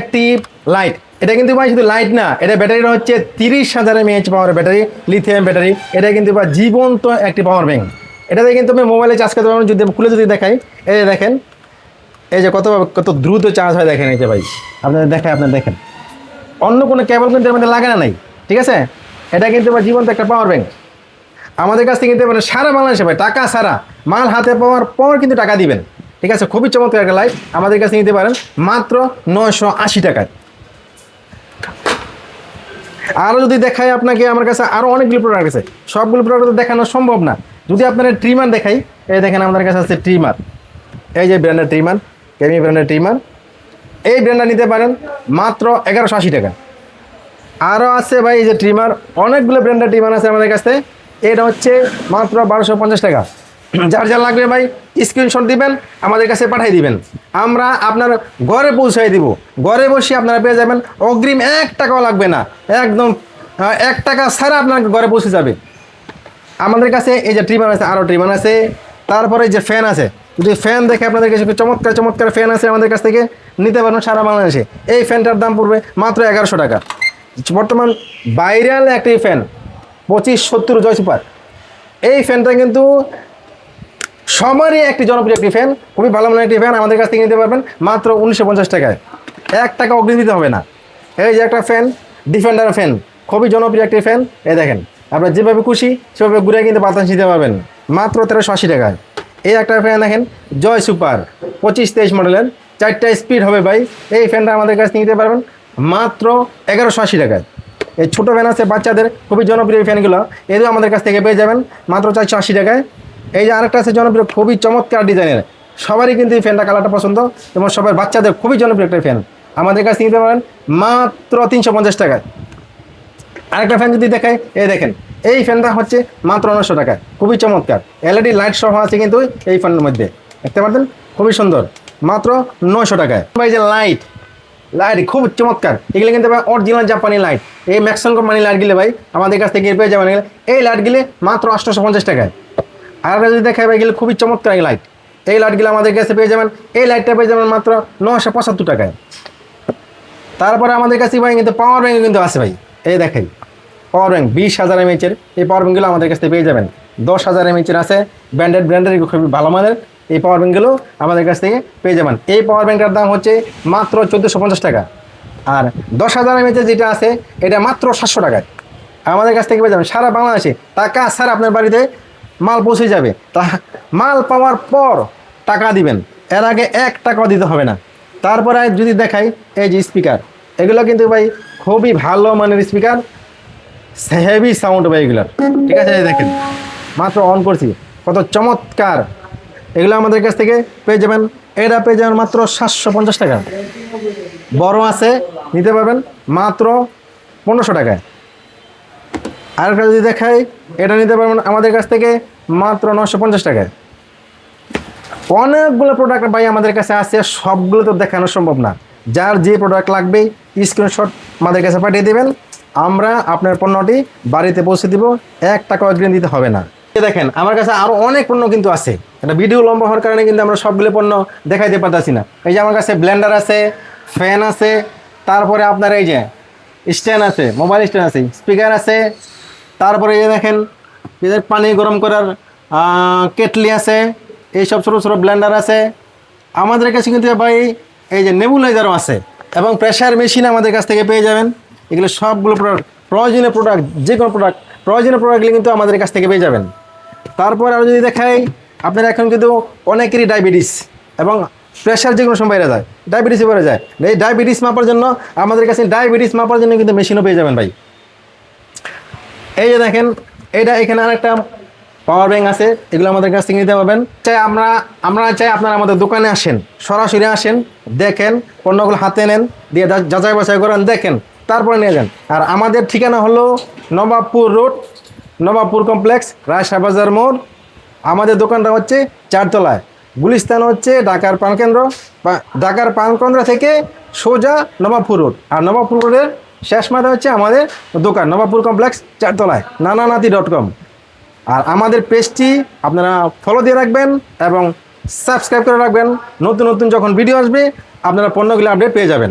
Active light. এটা কিন্তু ভাই শুধু লাইট না, এটা ব্যাটারিটা হচ্ছে 30,000 mAh পাওয়ার ব্যাটারি, লিথিয়াম ব্যাটারি। এটা কিন্তু বা জীবন্ত একটি পাওয়ার ব্যাংক। এটাতে কিন্তু আমি মোবাইলে চার্জ করতে পারবেন। যদি খুলে যদি দেখাই, এই যে দেখেন, এই যে কত কত দ্রুত চার্জ হয় দেখেন। এই যে ভাই আপনাদের দেখায়, আপনারা দেখেন, অন্য কোনো কেবল কিন্তু এর মধ্যে লাগানো নাই, ঠিক আছে। এটা কিন্তু বা জীবন্ত একটা পাওয়ার ব্যাংক। আমাদের কাছ থেকে কিন্তু মানে সারা বাংলাদেশে ভাই টাকা ছাড়া মাল হাতে পাওয়ার পর কিন্তু টাকা দিবেন, ঠিক আছে। খুবই চমৎকার একটা লাইট আমাদের কাছে নিতে পারেন মাত্র 980 টাকায়। আরও যদি দেখাই আপনাকে, আমার কাছে আরও অনেকগুলো প্রোডাক্ট আছে, সবগুলো প্রোডাক্ট দেখানো সম্ভব না। যদি আপনারা ট্রিমার দেখাই, এই দেখেন আমাদের কাছে আছে ট্রিমার, এই যে ব্র্যান্ডের ট্রিমার, কেমি ব্র্যান্ডের ট্রিমার। এই ব্র্যান্ডটা নিতে পারেন মাত্র 1180 টাকা। আরও আছে ভাই এই যে ট্রিমার, অনেকগুলো ব্র্যান্ডের ট্রিমার আছে আমাদের কাছে। এটা হচ্ছে মাত্র 1250 টাকা। যার যা লাগবে ভাই স্ক্রিনশট দিবেন, আমাদের কাছে পাঠিয়ে দিবেন, আমরা আপনার ঘরে পৌঁছাই দিব। ঘরে বসে আপনারা পেয়ে যাবেন, অগ্রিম 1 টাকাও লাগবে না, একদম 1 টাকা ছাড়া আপনার ঘরে পৌঁছে যাবে। আমাদের কাছে এই যে ট্রিমার আছে, আরও ট্রিমার আছে। তারপরে যে ফ্যান আছে, যদি ফ্যান দেখে আপনাদের কাছে চমৎকার চমৎকার ফ্যান আছে, আমাদের কাছ থেকে নিতে পারবেন সারা বাংলাদেশে। এই ফ্যানটার দাম পড়বে মাত্র 1100 টাকা। বর্তমান ভাইরাল একটি ফ্যান 2570 জয় সুপার। এই ফ্যানটা কিন্তু সবারই একটি জনপ্রিয় একটি ফ্যান, খুবই ভালো মানের একটি ফ্যান। আমাদের কাছ থেকে নিতে পারবেন মাত্র 1950 টাকায়, 1 টাকা অগ্রিম দিতে হবে না। এই যে একটা ফ্যান, ডিফেন্ডার ফ্যান, খুবই জনপ্রিয় একটি ফ্যান। এই দেখেন, আপনার যেভাবে খুশি সেভাবে ঘুরে কিন্তু বাতাস নিতে পারবেন মাত্র 1380 টাকায়। এই একটা ফ্যান দেখেন, জয় সুপার 25-23 মডেলের, 4টা স্পিড হবে ভাই। এই ফ্যানটা আমাদের কাছ থেকে নিতে পারবেন মাত্র 1180 টাকায়। এই ছোটো ফ্যান আছে বাচ্চাদের, খুবই জনপ্রিয় ফ্যানগুলো, এগুলো আমাদের কাছ থেকে পেয়ে যাবেন মাত্র 480 টাকায়। এই যে আরেকটা আছে জনপ্রিয়, খুবই চমৎকার ডিজাইনের, সবারই কিন্তু এই ফ্যানটা কালারটা পছন্দ, এবং সবার বাচ্চাদের খুবই জনপ্রিয় একটা ফ্যান, আমাদের কাছে নিতে পারেন মাত্র 350 টাকায়। আরেকটা ফ্যান যদি দেখাই, এই দেখেন, এই ফ্যানটা হচ্ছে মাত্র 900 টাকায়, খুবই চমৎকার। এলইডি লাইট সহ আছে কিন্তু এই ফ্যানের মধ্যে, দেখতে পাচ্ছেন, খুবই সুন্দর, মাত্র 900 টাকায়। ভাই যে লাইট খুব চমৎকার, এগুলো কিন্তু অরিজিনাল জাপানি লাইট। এই ম্যাক্সন কোম্পানি লাইটগুলো ভাই আমাদের কাছ থেকে পেয়ে যাবেন। এই লাইটগুলি মাত্র 850 টাকায়। আর যদি দেখাই ভাই, এগুলো খুবই চমৎকার এই লাইট। এই লাইটগুলো আমাদের কাছে পেয়ে যাবেন, এই লাইটটা পেয়ে যাবেন মাত্র 975 টাকায়। তারপরে আমাদের কাছে ভাই কিন্তু পাওয়ার ব্যাঙ্ক কিন্তু আছে ভাই। এই দেখাই পাওয়ার ব্যাঙ্ক 20,000 mAh, এই পাওয়ার ব্যাঙ্কগুলো আমাদের কাছে পেয়ে যাবেন। 10,000 mAh আছে, ব্র্যান্ডের খুবই ভালো মানের এই পাওয়ার ব্যাঙ্কগুলো আমাদের কাছ থেকে পেয়ে যাবেন। এই পাওয়ার ব্যাঙ্কটার দাম হচ্ছে মাত্র 1450 টাকা। আর 10,000 mAh যেটা আছে, এটা মাত্র 700 টাকায় আমাদের কাছ থেকে পেয়ে যাবেন সারা বাংলাদেশে। টাকা ছাড়া আপনার বাড়িতে মাল পৌঁছে যাবে, তা মাল পাওয়ার পর টাকা দিবেন, এর আগে 1 টাকাও দিতে হবে না। তারপরে যদি দেখাই, এই যে স্পিকার, এগুলো কিন্তু ভাই খুবই ভালো মানের স্পিকার, হেভি সাউন্ড ভাই এগুলার, ঠিক আছে। দেখেন মাত্র অন করছি, কত চমৎকার। এগুলো আমাদের কাছ থেকে পেয়ে যাবেন, এটা পেয়ে যাবেন মাত্র 750 টাকা। বড় আছে, নিতে পারবেন মাত্র 1500 টাকায়। আরেকটা যদি দেখাই, এটা নিতে পারবেন আমাদের কাছ থেকে মাত্র 950 টাকায়। অনেকগুলো প্রোডাক্ট ভাই আমাদের কাছে আছে, সবগুলো তো দেখানো সম্ভব না। যার যে প্রোডাক্ট লাগবে স্ক্রিনশট আমাদের কাছে পাঠিয়ে দেবেন, আমরা আপনার পণ্যটি বাড়িতে পৌঁছে দিব, 1 টাকা অগ্রিম দিতে হবে না। দেখেন আমার কাছে আরও অনেক পণ্য কিন্তু আছে, এটা ভিডিও লম্বা হওয়ার কারণে কিন্তু আমরা সবগুলো পণ্য দেখাইতে পারতেছি না। এই যে আমার কাছে ব্লেন্ডার আছে, ফ্যান আছে, তারপরে আপনার এই যে স্ট্যান্ড আছে, মোবাইল স্ট্যান্ড আছে, স্পিকার আছে, তারপরে এই দেখেন এদের পানি গরম করার কেটলি আছে, এইসব ছোটো ছোটো ব্লেন্ডার আছে আমাদের কাছে কিন্তু ভাই। এই যে নেবুলাইজারও আছে, এবং প্রেশার মেশিন আমাদের কাছ থেকে পেয়ে যাবেন। এগুলো সবগুলো প্রোডাক্ট, প্রয়োজনীয় প্রোডাক্ট, যে কোনো প্রয়োজনীয় প্রোডাক্টগুলি কিন্তু আমাদের কাছ থেকে পেয়ে যাবেন। তারপর আরও যদি দেখাই, আপনারা এখন কিন্তু অনেকেরই ডায়াবেটিস এবং প্রেশার যে কোনো সময় বেড়ে যায়, ডায়াবেটিসে বেড়ে যায়। এই ডায়াবেটিস মাপার জন্য আমাদের কাছে ডায়াবেটিস মাপার জন্য কিন্তু মেশিনও পেয়ে যাবেন ভাই। এই যে দেখেন, এটা এখানে আরেকটা পাওয়ার ব্যাঙ্ক আছে, এগুলো আমাদের কাছ থেকে নিতে পারবেন। আমরা চাই আপনারা আমাদের দোকানে আসেন, সরাসরি আসেন, দেখেন, পণ্যগুলো হাতে নেন, দিয়ে যাচাই বাছাই করেন, দেখেন, তারপরে নিয়ে যান। আর আমাদের ঠিকানা হলো নবাবপুর রোড, নবাবপুর কমপ্লেক্স, রায়শাহ বাজার মোড়। আমাদের দোকানটা হচ্ছে 4 তলায়। গুলিস্তান হচ্ছে ঢাকার প্রাণকেন্দ্র থেকে সোজা নবাবপুর রোড, আর নবাবপুর রোডের শেষ মাথা হচ্ছে আমাদের দোকান, নবাবপুর কমপ্লেক্স 4 তলায়, nananathi.com। আর আমাদের পেজটি আপনারা ফলো দিয়ে রাখবেন এবং সাবস্ক্রাইব করে রাখবেন। নতুন নতুন যখন ভিডিও আসবে আপনারা পণ্যগুলো আপডেট পেয়ে যাবেন।